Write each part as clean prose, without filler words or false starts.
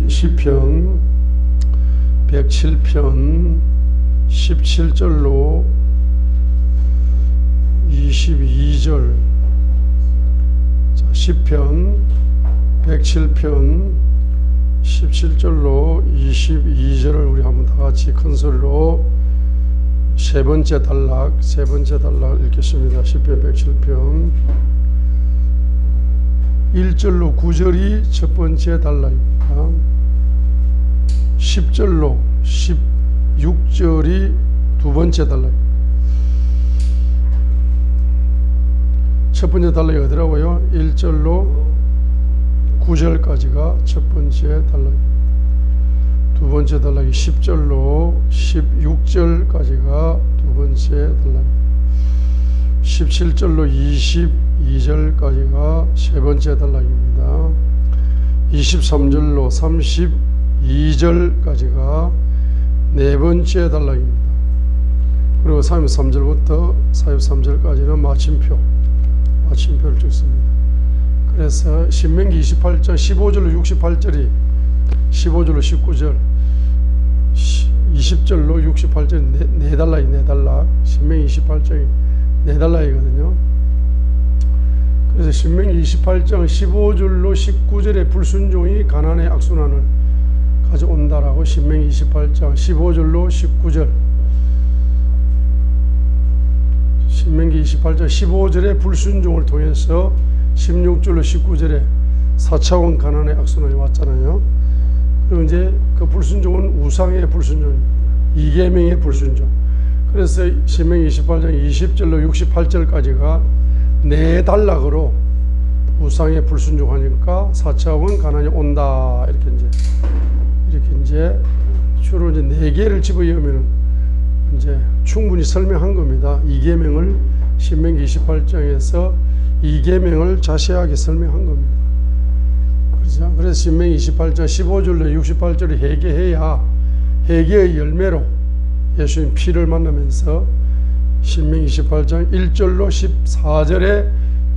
시편 107편 17절로 22절. 자, 시편 107편 17절로 22절을 우리 한번 다 같이 큰 소리로 세 번째 단락 읽겠습니다. 시편 107편 1절로 9절이 첫 번째 단락입니다. 10절로 16절이 두 번째 단락입니다. 첫 번째 단락이 어디라고요? 1절로 9절까지가 첫 번째 단락입니다. 두 번째 단락이 10절로 16절까지가 두 번째 단락입니다. 17절로 22절까지가 세 번째 단락입니다. 23절로 32절까지가 네 번째 단락입니다. 그리고 33절부터 43절까지는 마침표를 찍습니다. 그래서 신명기 28장 15절로 68절이 15절로 19절 20절로 68절이 네 단락. 신명기 28장이 네 단락이거든요. 그래서 신명기 28장 15절로 19절의 불순종이 가나안의 악순환을 가져온다라고 신명기 28장 15절로 19절 신명기 28장 15절의 불순종을 통해서 16절로 19절에 4차원 가나안의 악순환이 왔잖아요. 그리고 이제 그 불순종은 우상의 불순종입니다. 이계명의 불순종. 그래서 신명기 28장 20절로 68절까지가 네 단락으로 우상의 불순종하니까 4차원 가나안이 온다. 이렇게 이제 주로 이제 네 개를 집어넣으면 이제 충분히 설명한 겁니다. 이계명을 신명기 28장에서 이계명을 자세하게 설명한 겁니다. 그렇죠? 그래서 신명기 28장 15절로 68절을 회개해야 회개의 열매로 예수님 피를 만나면서 신명기 28장 1절로 14절에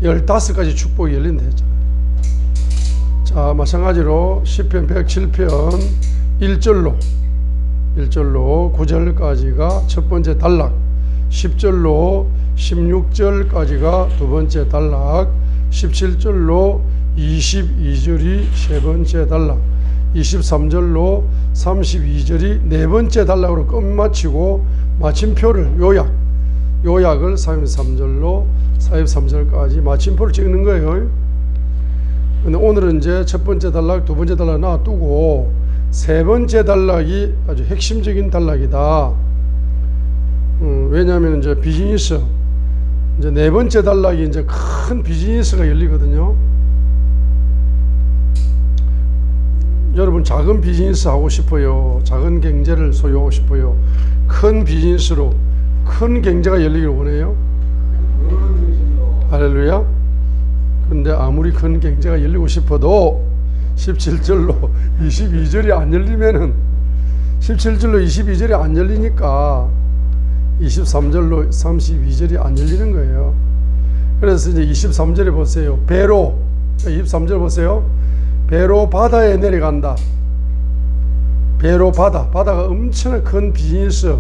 15가지 축복이 열린다 했잖아요. 자, 마찬가지로 시편 107편 1절로 9절까지가 첫 번째 단락, 10절로 16절까지가 두 번째 단락, 17절로 22절이 세 번째 단락, 23절로 32절이 네 번째 단락으로 끝마치고 마침표를 요약을 33절로 43절까지 마침표를 찍는 거예요. 근데 오늘은 이제 첫 번째 단락, 두 번째 단락 놔두고 세 번째 단락이 아주 핵심적인 단락이다. 왜냐하면 이제 비즈니스, 이제 네 번째 단락이 이제 큰 비즈니스가 열리거든요. 여러분 작은 비즈니스 하고 싶어요? 작은 경제를 소유하고 싶어요? 큰 비즈니스로 큰 경제가 열리기를 원해요? 할렐루야. 근데 아무리 큰 경제가 열리고 싶어도 17절로 22절이 안 열리면은 17절로 22절이 안 열리니까 23절로 32절이 안 열리는 거예요. 그래서 이제 23절에 보세요. 배로 23절 보세요. 배로 바다에 내려간다. 배로 바다가 엄청난 큰 비즈니스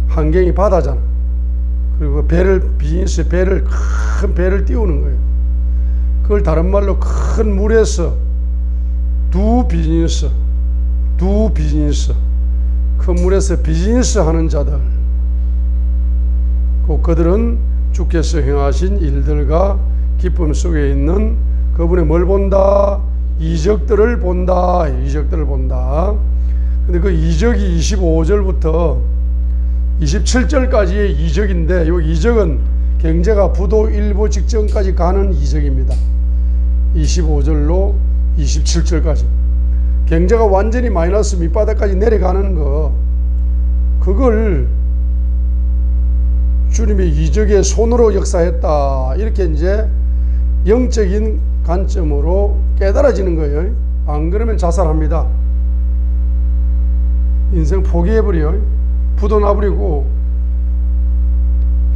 환경이 바다잖아. 그리고 큰 배를 띄우는 거예요. 그걸 다른 말로 큰 물에서 두 비즈니스, 큰 물에서 비즈니스 하는 자들, 곧 그들은 주께서 행하신 일들과 기쁨 속에 있는 그분의 뭘 본다? 이적들을 본다. 근데 그 이적이 25절부터 27절까지의 이적인데, 이 이적은 경제가 부도 일보 직전까지 가는 이적입니다. 25절로 27절까지 경제가 완전히 마이너스 밑바닥까지 내려가는 그걸 주님의 이적의 손으로 역사했다. 이렇게 이제 영적인 관점으로 깨달아지는 거예요. 안 그러면 자살합니다. 인생 포기해버려요. 부도 나버리고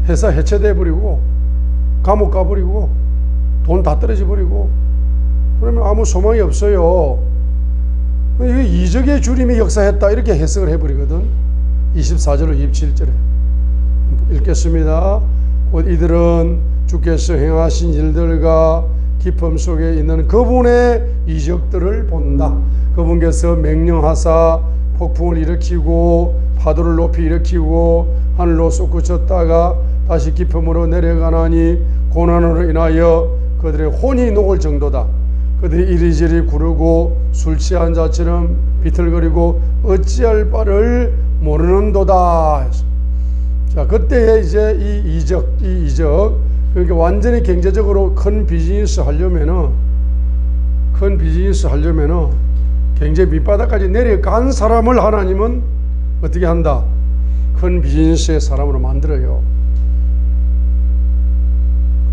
회사 해체돼버리고 감옥 가버리고 돈 다 떨어져 버리고 그러면 아무 소망이 없어요. 이적의 주님이 역사했다 이렇게 해석을 해버리거든. 24절로 27절에 읽겠습니다. 곧 이들은 주께서 행하신 일들과 기쁨 속에 있는 그분의 이적들을 본다. 그분께서 명령하사 폭풍을 일으키고 파도를 높이 일으키고 하늘로 솟구쳤다가 다시 기쁨으로 내려가나니 고난으로 인하여 그들의 혼이 녹을 정도다. 그들이 이리저리 구르고 술 취한 자처럼 비틀거리고 어찌할 바를 모르는도다. 자, 그때 이제 이 이적 그러니까 완전히 경제적으로 큰 비즈니스 하려면은 경제 밑바닥까지 내려간 사람을 하나님은 어떻게 한다? 큰 비즈니스의 사람으로 만들어요.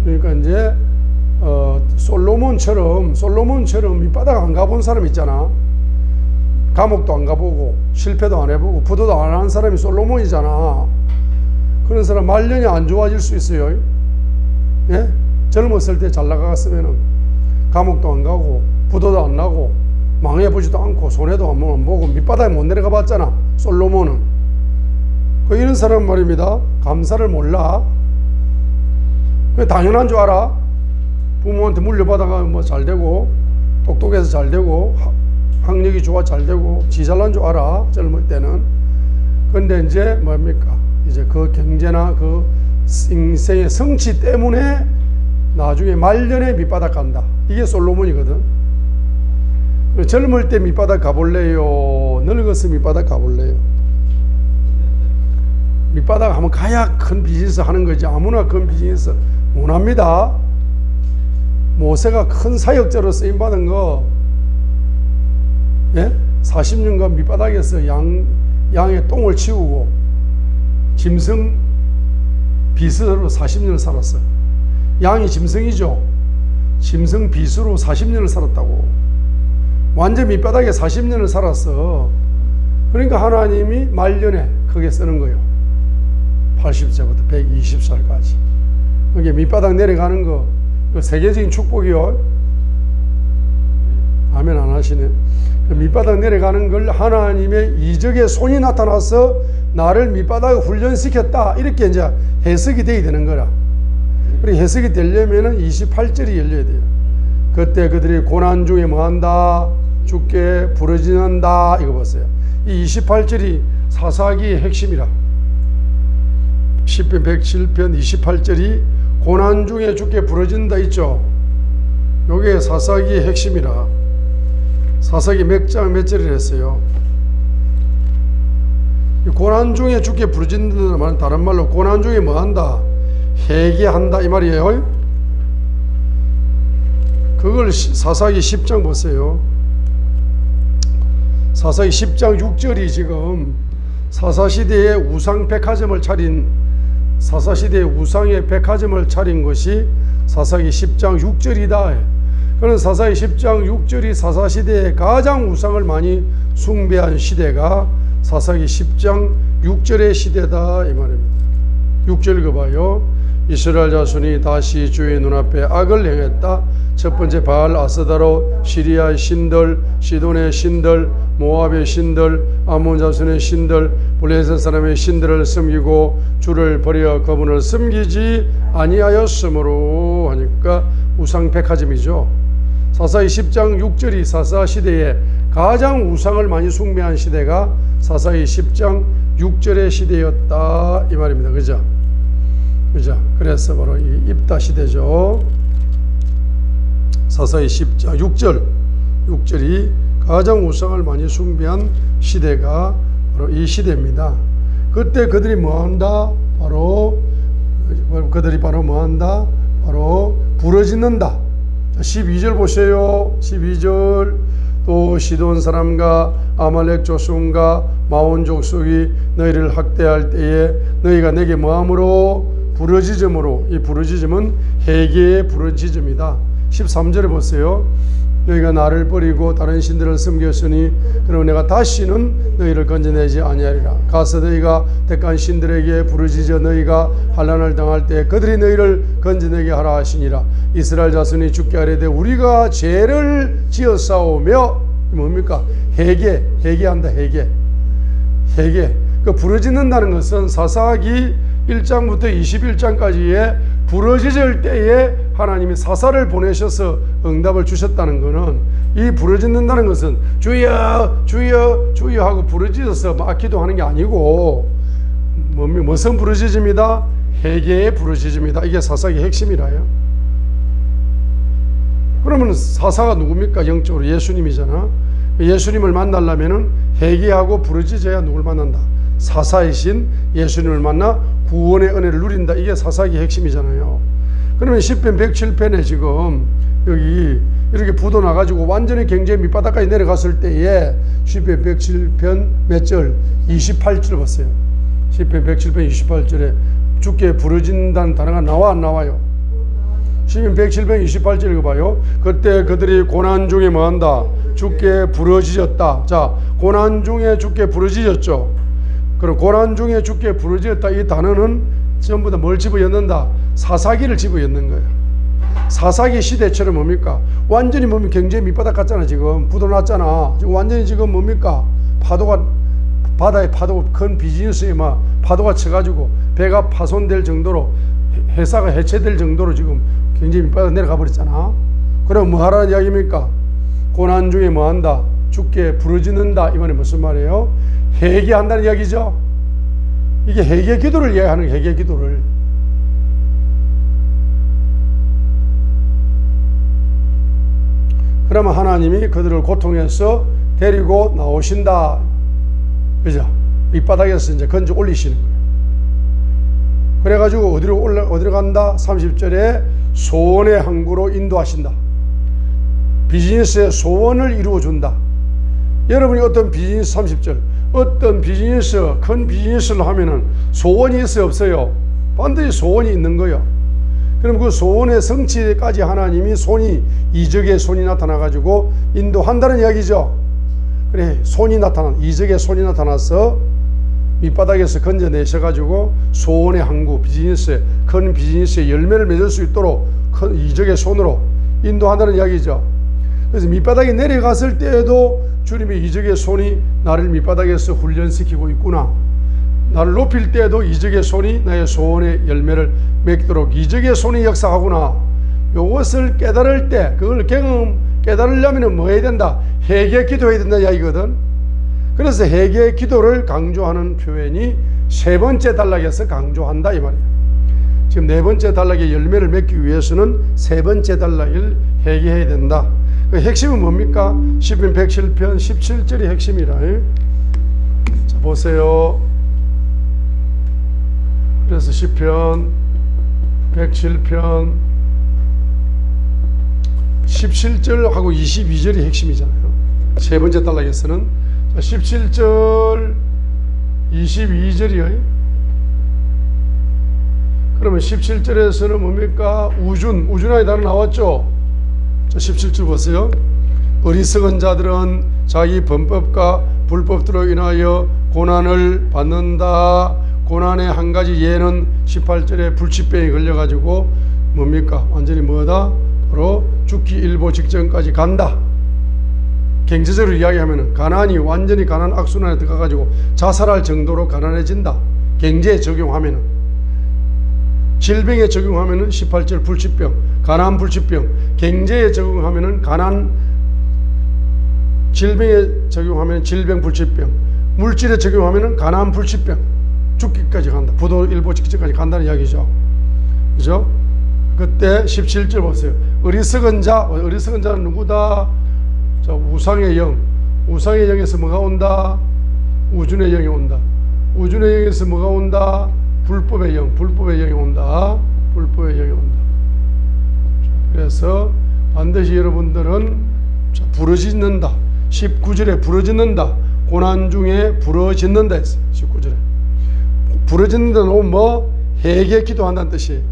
그러니까 이제 솔로몬처럼 밑바닥 안 가본 사람 있잖아. 감옥도 안 가보고 실패도 안 해보고 부도도 안 한 사람이 솔로몬이잖아. 그런 사람 말년이 안 좋아질 수 있어요. 예? 젊었을 때 잘 나갔으면은 감옥도 안 가고 부도도 안 나고 망해보지도 않고 손해도 안 보고 밑바닥에 못 내려가 봤잖아. 솔로몬은. 이런 사람 말입니다. 감사를 몰라. 당연한 줄 알아. 부모한테 물려받아가 뭐 잘 되고 똑똑해서 잘 되고 학력이 좋아 잘 되고 지 잘난 줄 알아. 젊을 때는. 근데 이제 뭡니까? 이제 그 경제나 그 인생의 성취 때문에 나중에 말년에 밑바닥 간다. 이게 솔로몬이거든. 젊을 때 밑바닥 가볼래요? 늙어서 밑바닥 가볼래요? 밑바닥 하면 가야 큰 비즈니스 하는 거지. 아무나 큰 비즈니스 못합니다. 모세가 큰 사역자로 쓰임받은 거, 예? 40년간 밑바닥에서 양의 똥을 치우고 짐승 비수로 40년을 살았어요. 양이 짐승이죠. 짐승 비수로 40년을 살았다고. 완전 밑바닥에 40년을 살았어. 그러니까 하나님이 말년에 크게 쓰는 거예요. 80세부터 120살까지. 이게 밑바닥 내려가는 거, 세계적인 축복이요. 아멘 안 하시네. 밑바닥 내려가는 걸 하나님의 이적의 손이 나타나서 나를 밑바닥에 훈련시켰다. 이렇게 이제 해석이 돼야 되는 거라. 그리고 해석이 되려면은 28절이 열려야 돼요. 그때 그들이 고난 중에 뭐한다? 주께 부르짖는다. 이거 보세요. 이 28절이 사사기의 핵심이라. 시편 107편 28절이 고난 중에 주께 부르짖는다 있죠. 요게 사사기의 핵심이라. 사사기 몇 장 몇 절을 했어요. 고난 중에 주께 부르짖는다는 말은 다른 말로 고난 중에 뭐한다? 회개한다 이 말이에요. 그걸 사사기 10장 보세요. 사사기 10장 6절이 지금 사사시대의 우상 백화점을 차린 사사시대의 우상의 백화점을 차린 것이 사사기 10장 6절이다. 그런 사사기 10장 6절이 사사시대에 가장 우상을 많이 숭배한 시대가 사사기 10장 6절의 시대다 이 말입니다. 6절 읽어봐요. 이스라엘 자손이 다시 주의 눈앞에 악을 행했다. 첫 번째 바알 아스다로 시리아의 신들, 시돈의 신들, 모압의 신들, 아몬 자손의 신들, 블레셋 사람의 신들을 섬기고 주를 버려 그분을 섬기지 아니하였으므로 하니까 우상 백화점이죠. 사사기 10장 6절이 사사 시대에 가장 우상을 많이 숭배한 시대가 사사기 10장 6절의 시대였다 이 말입니다. 그죠? 그래서 바로 이 입다 시대죠. 사사기 10장 6절이 가장 우상을 많이 숭배한 시대가 바로 이 시대입니다. 그때 그들이 뭐한다? 그들이 바로 뭐한다? 바로 부르짖는다. 12절 보세요. 12절 또 시돈 사람과 아말렉 조승과 마온 족속이 너희를 학대할 때에 너희가 내게 뭐함으로? 부르짖음으로. 이 부르짖음은 회개의 부르짖음이다. 13절에 보세요. 너희가 나를 버리고 다른 신들을 섬겼으니 그러면 내가 다시는 너희를 건져내지 아니하리라. 가서 너희가 택한 신들에게 부르짖어 너희가 환난을 당할 때 그들이 너희를 건져내게 하라 하시니라. 이스라엘 자손이 주께 아뢰되 우리가 죄를 지었사오며 뭡니까? 회개한다. 회개. 그 부르짖는다는 것은 사사기 1장부터 21장까지의 부르짖을 때에 하나님이 사사를 보내셔서 응답을 주셨다는 것은, 이 부르짖는다는 것은 주여 주여 주여 하고 부르짖어서 막 기도하는 게 아니고 무슨 부르짖음이다? 회개의 부르짖음이다. 이게 사사기의 핵심이라요. 그러면 사사가 누굽니까? 영적으로 예수님이잖아. 예수님을 만나려면은 회개하고 부르짖어야 누굴 만난다? 사사이신 예수님을 만나 구원의 은혜를 누린다. 이게 사사기의 핵심이잖아요. 그러면 10편 107편에 지금 여기 이렇게 부도 나가지고 완전히 경제 밑바닥까지 내려갔을 때에 10편 107편 몇 절? 28절 보세요. 10편 107편 28절에 주께 부르짖는다는 단어가 나와 안 나와요? 10편 107편 28절 읽어봐요. 그때 그들이 고난 중에 뭐한다? 주께 부르짖었다. 자, 고난 중에 주께 부르짖었죠. 그럼 고난 중에 주께 부르짖었다. 이 단어는 전부 다 뭘 집어넣는다? 사사기를 집어넣는 거예요. 사사기 시대처럼 뭡니까? 완전히 뭡니까? 경제 밑바닥 갔잖아. 지금 부도 났잖아. 지금 완전히 지금 뭡니까? 파도가, 바다에 파도, 큰 비즈니스에 막 파도가 쳐가지고 배가 파손될 정도로, 회사가 해체될 정도로 지금 경제 밑바닥 내려가 버렸잖아. 그럼 뭐 하라는 이야기입니까? 고난 중에 뭐 한다? 주께 부르짖는다. 이 말이 무슨 말이에요? 회개한다는 이야기죠. 이게 회개 기도를 이야기하는 거예요. 회개 기도를. 그러면 하나님이 그들을 고통해서 데리고 나오신다. 그죠? 밑바닥에서 이제 건져 올리시는 거예요. 그래가지고 어디로 간다? 30절에 소원의 항구로 인도하신다. 비즈니스의 소원을 이루어준다. 여러분이 어떤 비즈니스, 30절, 어떤 비즈니스, 큰 비즈니스를 하면은 소원이 있어요, 없어요? 반드시 소원이 있는 거예요. 그럼 그 소원의 성취까지 하나님이 이적의 손이 나타나가지고 인도한다는 이야기죠. 그래, 이적의 손이 나타나서 밑바닥에서 건져내셔가지고 소원의 항구, 큰 비즈니스의 열매를 맺을 수 있도록 큰 이적의 손으로 인도한다는 이야기죠. 그래서 밑바닥에 내려갔을 때에도 주님의 이적의 손이 나를 밑바닥에서 훈련시키고 있구나. 나를 높일 때에도 이적의 손이 나의 소원의 열매를 맺도록 이적의 손이 역사하구나. 이것을 깨달을 때, 그걸 깨달으려면 뭐 해야 된다? 회개 기도해야 된다 이야기거든. 그래서 회개 기도를 강조하는 표현이 세 번째 단락에서 강조한다 이 말이에요. 지금 네 번째 단락의 열매를 맺기 위해서는 세 번째 단락을 회개해야 된다. 그 핵심은 뭡니까? 시편 107편 17절이 핵심이라. 자, 보세요. 그래서 시편 107편 17절하고 22절이 핵심이잖아요. 세 번째 단락에서는 17절 22절이요. 그러면 17절에서는 뭡니까? 우준하의 단어 나왔죠? 자, 17절 보세요. 어리석은 자들은 자기 범법과 불법들로 인하여 고난을 받는다. 고난의 한 가지 예는 18절에 불치병에 걸려가지고 뭡니까? 완전히 뭐다? 바로 죽기 일보 직전까지 간다. 경제적으로 이야기하면 완전히 가난 악순환에 들어가가지고 자살할 정도로 가난해진다. 경제에 적용하면은. 질병에 적용하면은 18절 불치병, 가난 불치병. 경제에 적용하면은 질병에 적용하면 질병 불치병. 물질에 적용하면은 가난 불치병. 죽기까지 간다. 부도 일보 직전까지 간다는 이야기죠. 그죠? 그때 17절 보세요. 어리석은 자는 누구다? 자, 우상의 영에서 뭐가 온다? 우준의 영이 온다. 우준의 영에서 뭐가 온다? 불법의 영이 온다. 그래서 반드시 여러분들은 부르짖는다. 19절에 부르짖는다. 고난 중에 부르짖는다 했어요. 19절에. 부르짖는다는 뭐? 회개 기도한다는 뜻이에요.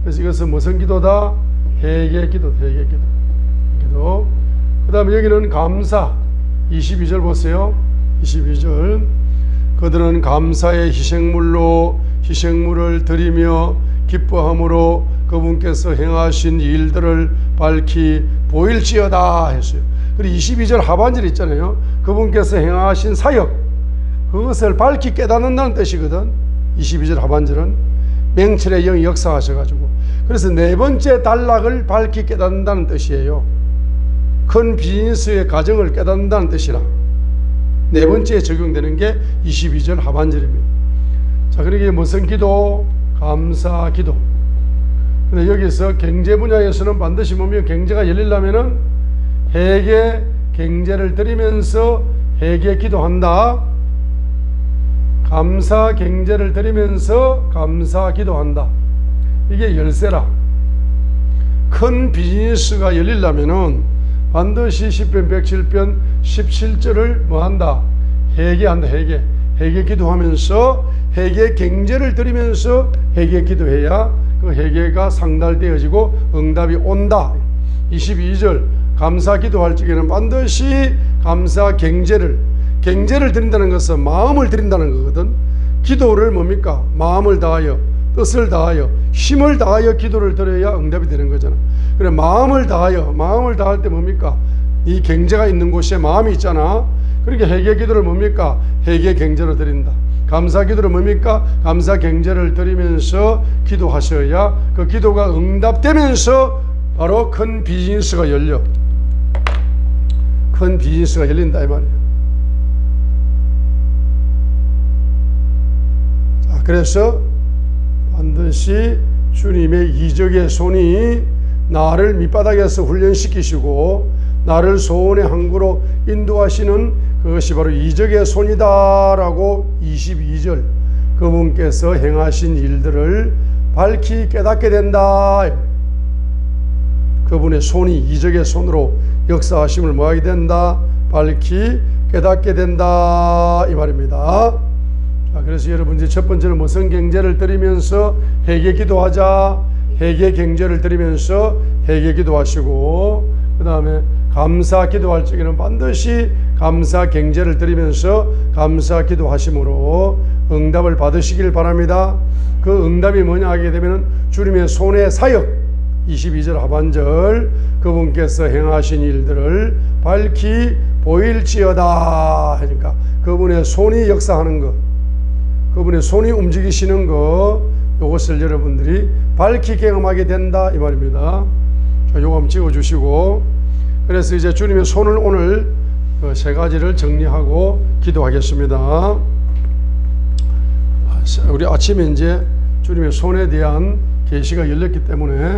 그래서 이것은 무슨 기도다? 회개 기도. 그 다음에 여기는 감사. 22절 보세요. 22절. 그들은 감사의 희생물을 드리며 기뻐함으로 그분께서 행하신 일들을 밝히 보일지어다 했어요. 그리고 22절 하반절 있잖아요. 그분께서 행하신 사역, 그것을 밝히 깨닫는다는 뜻이거든. 22절 하반절은 맹철의 영이 역사하셔가지고, 그래서 네 번째 단락을 밝히 깨닫는다는 뜻이에요. 큰 비즈니스의 과정을 깨닫는다는 뜻이라 네 번째에 적용되는 게 22절 하반절입니다. 자, 그러기에 무슨 기도? 감사 기도. 근데 여기서 경제 분야에서는 반드시 보면 경제가 열리려면은 회개 경제를 드리면서 회개 기도한다. 감사 경제를 드리면서 감사 기도한다. 이게 열쇠라. 큰 비즈니스가 열리려면은 반드시 10편 107편 17절을 뭐한다? 회개한다. 회개 기도하면서 회개 경제를 드리면서 회개 기도해야 그 회개가 상달되어지고 응답이 온다. 22절 감사 기도할 적에는 반드시 감사 경제를 드린다는 것은 마음을 드린다는 거거든. 기도를 뭡니까? 마음을 다하여, 뜻을 다하여, 힘을 다하여 기도를 드려야 응답이 되는 거잖아. 그래, 마음을 다할 때 뭡니까? 이 경제가 있는 곳에 마음이 있잖아. 그러니까 회개 기도를 뭡니까? 회개 경제로 드린다. 감사 기도를 뭡니까? 감사 경제를 드리면서 기도하셔야 그 기도가 응답되면서 바로 큰 비즈니스가 열려. 큰 비즈니스가 열린다 이 말이에요. 자, 그래서 반드시 주님의 이적의 손이 나를 밑바닥에서 훈련시키시고 나를 소원의 항구로 인도하시는 그것이 바로 이적의 손이다라고 22절 그분께서 행하신 일들을 밝히 깨닫게 된다. 그분의 손이 이적의 손으로 역사하심을 뭐하게 된다? 밝히 깨닫게 된다 이 말입니다. 자, 그래서 여러분 이제 첫 번째는 무슨 경제를 드리면서 회개 기도하자. 회개 경제를 드리면서 회개 기도하시고, 그 다음에 감사 기도할 적에는 반드시 감사 경제를 드리면서 감사 기도하심으로 응답을 받으시길 바랍니다. 그 응답이 뭐냐 하게 되면 주님의 손의 사역 22절 하반절 그분께서 행하신 일들을 밝히 보일지어다 하니까 그분의 손이 역사하는 것, 그분의 손이 움직이시는 것, 이것을 여러분들이 밝히 경험하게 된다 이 말입니다. 자, 요거 한번 찍어주시고, 그래서 이제 주님의 손을 오늘 그 세 가지를 정리하고 기도하겠습니다. 우리 아침에 이제 주님의 손에 대한 계시가 열렸기 때문에